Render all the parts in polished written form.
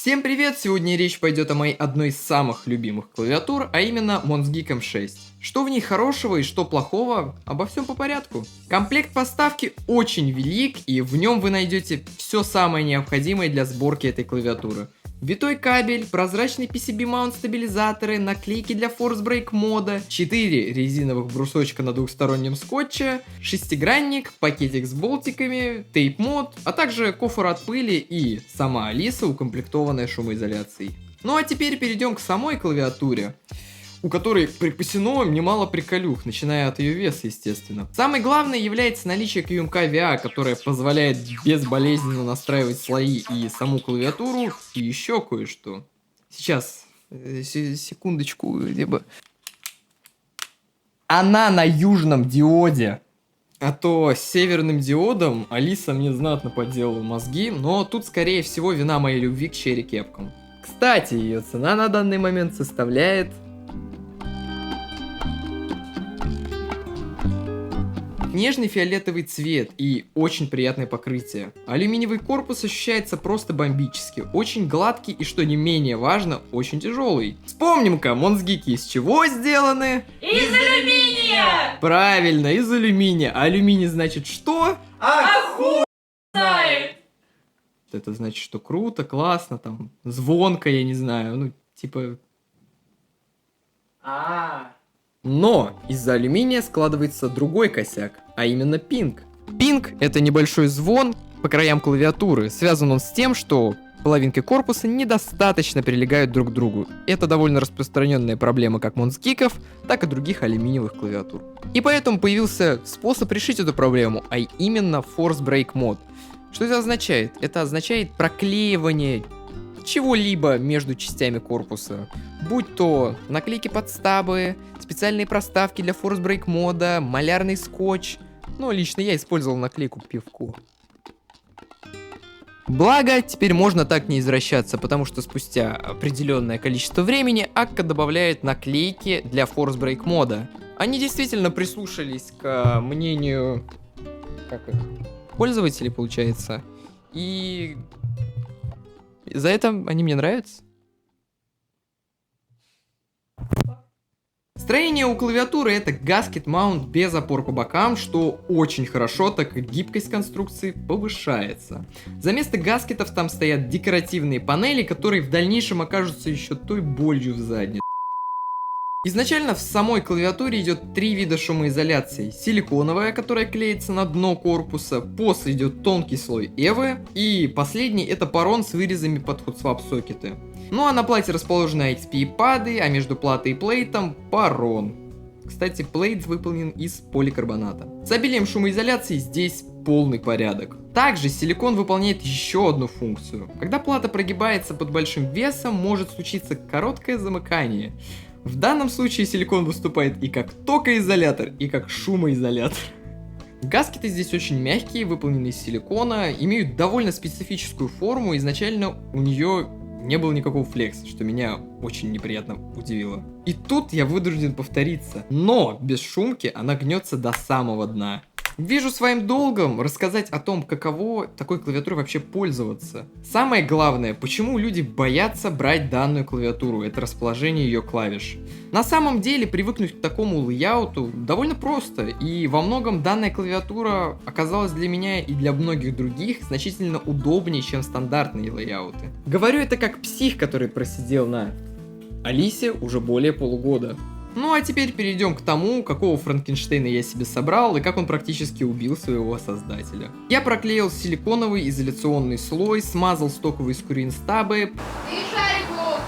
Всем привет! Сегодня речь пойдет о моей одной из самых любимых клавиатур, а именно Monsgeek M6. Что в ней хорошего и что плохого, обо всем по порядку. Комплект поставки очень велик, и в нем вы найдете все самое необходимое для сборки этой клавиатуры. Витой кабель, прозрачный PCB-маунт стабилизаторы, наклейки для Force Break мода, 4 резиновых брусочка на двухстороннем скотче, шестигранник, пакетик с болтиками, тейп-мод, а также кофр от пыли и сама Алиса, укомплектованная шумоизоляцией. Ну а теперь перейдем к самой клавиатуре, у которой припасено немало приколюх, начиная от ее веса, естественно. Самое главное является наличие QMK VA, которое позволяет безболезненно настраивать слои и саму клавиатуру, и еще кое-что. Сейчас, секундочку, где бы... Она на южном диоде. А то с северным диодом Алиса мне знатно подделала мозги, но тут, скорее всего, вина моей любви к Cherry кепкам. Кстати, ее цена на данный момент составляет... Нежный фиолетовый цвет и очень приятное покрытие. Алюминиевый корпус ощущается просто бомбически, очень гладкий и, что не менее важно, очень тяжелый. Вспомним-ка, Monsgeek из чего сделаны? Из алюминия! Правильно, из алюминия. А алюминий значит что? А хуй знает! Это значит, что круто, классно, там, звонко, я не знаю, ну, типа... Но из-за алюминия складывается другой косяк, а именно пинг. Пинг — это небольшой звон по краям клавиатуры. Связан он с тем, что половинки корпуса недостаточно прилегают друг к другу. Это довольно распространенная проблема как Monsgeek'ов, так и других алюминиевых клавиатур. И поэтому появился способ решить эту проблему, а именно Force Break мод. Что это означает? Это означает проклеивание чего-либо между частями корпуса. Будь то наклейки под стабы, специальные проставки для Force Break мода, малярный скотч. Ну, лично я использовал наклейку пивко. Благо, теперь можно так не извращаться, потому что спустя определенное количество времени Akka добавляет наклейки для Force Break мода. Они действительно прислушались к мнению пользователей, получается. И за это они мне нравятся. Строение у клавиатуры это гаскет маунт без опор по бокам, что очень хорошо, так как гибкость конструкции повышается. За место гаскетов там стоят декоративные панели, которые в дальнейшем окажутся еще той болью в заднице. Изначально в самой клавиатуре идет 3 вида шумоизоляции. Силиконовая, которая клеится на дно корпуса, после идет тонкий слой эвы, и последний это порон с вырезами под хотсвап сокеты. Ну а на плате расположены XP-пады, а между платой и плейтом порон. Кстати, плейт выполнен из поликарбоната. С обилием шумоизоляции здесь полный порядок. Также силикон выполняет еще одну функцию. Когда плата прогибается под большим весом, может случиться короткое замыкание. В данном случае силикон выступает и как токоизолятор, и как шумоизолятор. Гаскеты здесь очень мягкие, выполнены из силикона, имеют довольно специфическую форму, изначально у нее не было никакого флекса, что меня очень неприятно удивило. И тут я вынужден повториться, но без шумки она гнется до самого дна. Вижу своим долгом рассказать о том, каково такой клавиатурой вообще пользоваться. Самое главное, почему люди боятся брать данную клавиатуру, это расположение ее клавиш. На самом деле, привыкнуть к такому лейауту довольно просто, и во многом данная клавиатура оказалась для меня и для многих других значительно удобнее, чем стандартные лейауты. Говорю это как псих, который просидел на Алисе уже более полугода. Ну а теперь перейдем к тому, какого Франкенштейна я себе собрал и как он практически убил своего создателя. Я проклеил силиконовый изоляционный слой, смазал стоковые скринстабы. Ты шарику!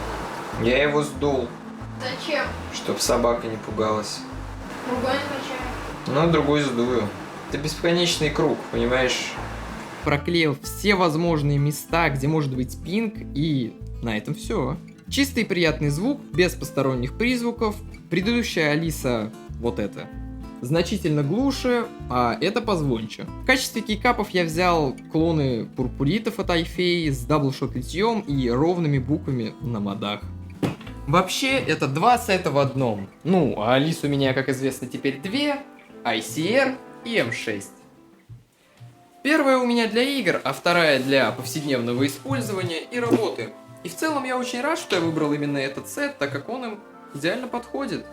Я его сдул, Зачем? чтоб собака не пугалась. Другой накачай. Ну, другой сдую. Это бесконечный круг, понимаешь? Проклеил все возможные места, где может быть пинг, и на этом все. Чистый приятный звук, без посторонних призвуков. Предыдущая Алиса, вот это, значительно глуше, а это позвонче. В качестве кейкапов я взял клоны пурпуритов от iFei с даблшот литьем и ровными буквами на модах. Вообще, это 2 сета в одном. Ну, а Алис у меня, как известно, теперь 2, ICR и M6. Первая у меня для игр, а вторая для повседневного использования и работы. И в целом я очень рад, что я выбрал именно этот сет, так как он им идеально подходит.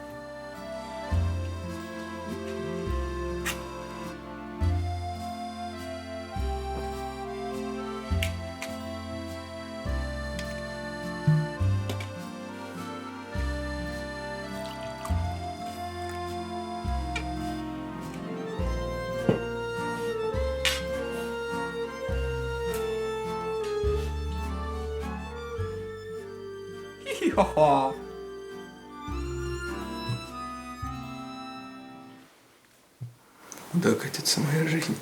Хи-хи-ха-ха. Куда катится моя жизнь?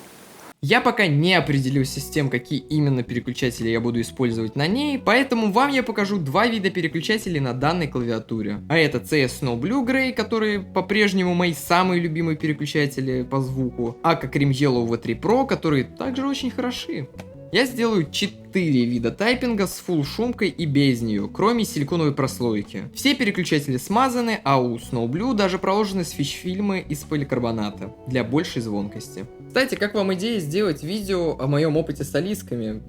Я пока не определился с тем, какие именно переключатели я буду использовать на ней, поэтому вам я покажу два вида переключателей на данной клавиатуре. А это CS Snow Blue Gray, которые по-прежнему мои самые любимые переключатели по звуку, а как Cream Yellow V3 Pro, которые также очень хороши. Я сделаю 4 вида тайпинга с full шумкой и без нее, кроме силиконовой прослойки. Все переключатели смазаны, а у Snow Blue даже проложены свич-фильмы из поликарбоната для большей звонкости. Кстати, как вам идея сделать видео о моем опыте с алисками?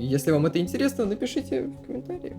Если вам это интересно, напишите в комментариях.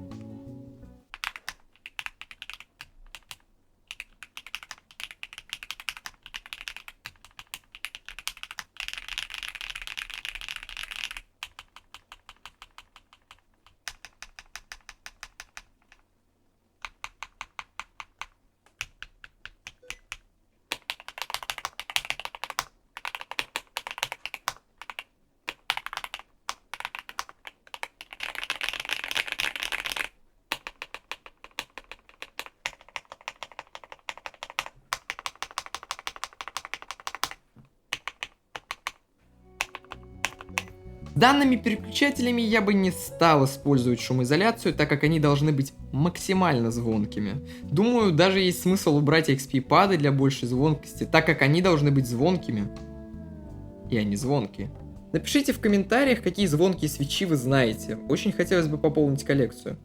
Данными переключателями я бы не стал использовать шумоизоляцию, так как они должны быть максимально звонкими. Думаю, даже есть смысл убрать XP-пады для большей звонкости, так как они должны быть звонкими. И они звонкие. Напишите в комментариях, какие звонкие свечи вы знаете. Очень хотелось бы пополнить коллекцию.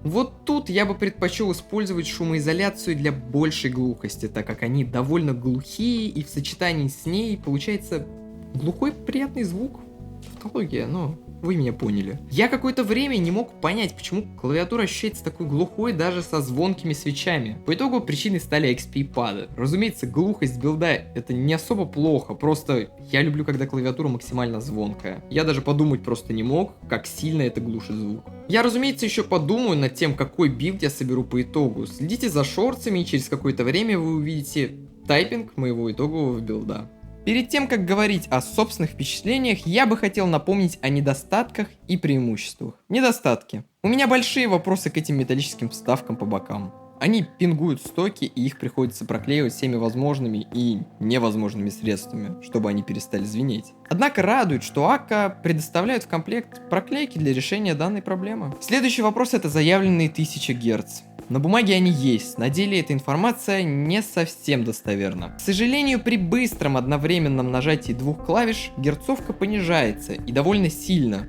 Вот тут я бы предпочел использовать шумоизоляцию для большей глухости, так как они довольно глухие, и в сочетании с ней получается глухой приятный звук. Тавтология, но вы меня поняли. Я какое-то время не мог понять, почему клавиатура ощущается такой глухой даже со звонкими свечами. По итогу причиной стали XP-пады. Разумеется, глухость билда это не особо плохо, просто я люблю, когда клавиатура максимально звонкая. Я даже подумать просто не мог, как сильно это глушит звук. Я, разумеется, еще подумаю над тем, какой билд я соберу по итогу. Следите за шортсами, и через какое-то время вы увидите тайпинг моего итогового билда. Перед тем, как говорить о собственных впечатлениях, я бы хотел напомнить о недостатках и преимуществах. Недостатки. У меня большие вопросы к этим металлическим вставкам по бокам. Они пингуют стоки, и их приходится проклеивать всеми возможными и невозможными средствами, чтобы они перестали звенеть. Однако радует, что АККА предоставляет в комплект проклейки для решения данной проблемы. Следующий вопрос — это заявленные 1000 Гц. На бумаге они есть, на деле эта информация не совсем достоверна. К сожалению, при быстром одновременном нажатии двух клавиш герцовка понижается и довольно сильно.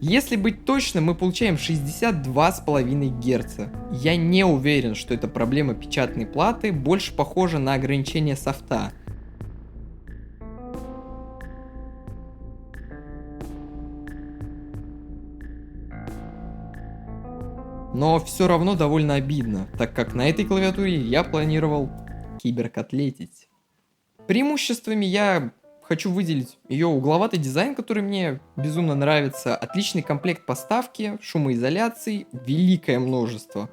Если быть точным, мы получаем 62,5 Гц. Я не уверен, что эта проблема печатной платы больше похожа на ограничение софта. Но все равно довольно обидно, так как на этой клавиатуре я планировал киберкотлетить. Преимуществами я хочу выделить ее угловатый дизайн, который мне безумно нравится, отличный комплект поставки, шумоизоляции, великое множество.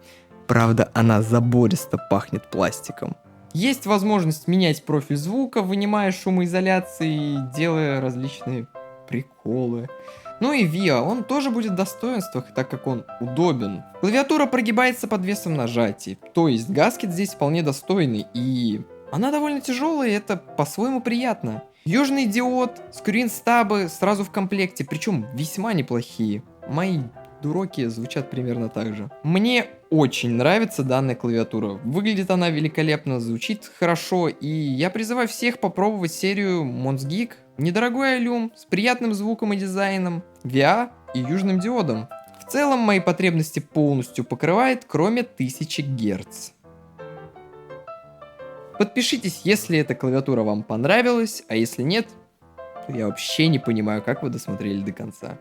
Правда, она забористо пахнет пластиком. Есть возможность менять профиль звука, вынимая шумоизоляции, делая различные приколы. Ну и VIA, он тоже будет в достоинствах, так как он удобен. Клавиатура прогибается под весом нажатий, то есть гаскет здесь вполне достойный, и она довольно тяжелая, и это по-своему приятно. Южный диод, скринстабы сразу в комплекте, причем весьма неплохие. Мои дуроки звучат примерно так же. Мне очень нравится данная клавиатура. Выглядит она великолепно, звучит хорошо, и я призываю всех попробовать серию Monsgeek. Недорогой алюм, с приятным звуком и дизайном, VA и южным диодом. В целом мои потребности полностью покрывает, кроме 1000 Гц. Подпишитесь, если эта клавиатура вам понравилась, а если нет, то я вообще не понимаю, как вы досмотрели до конца.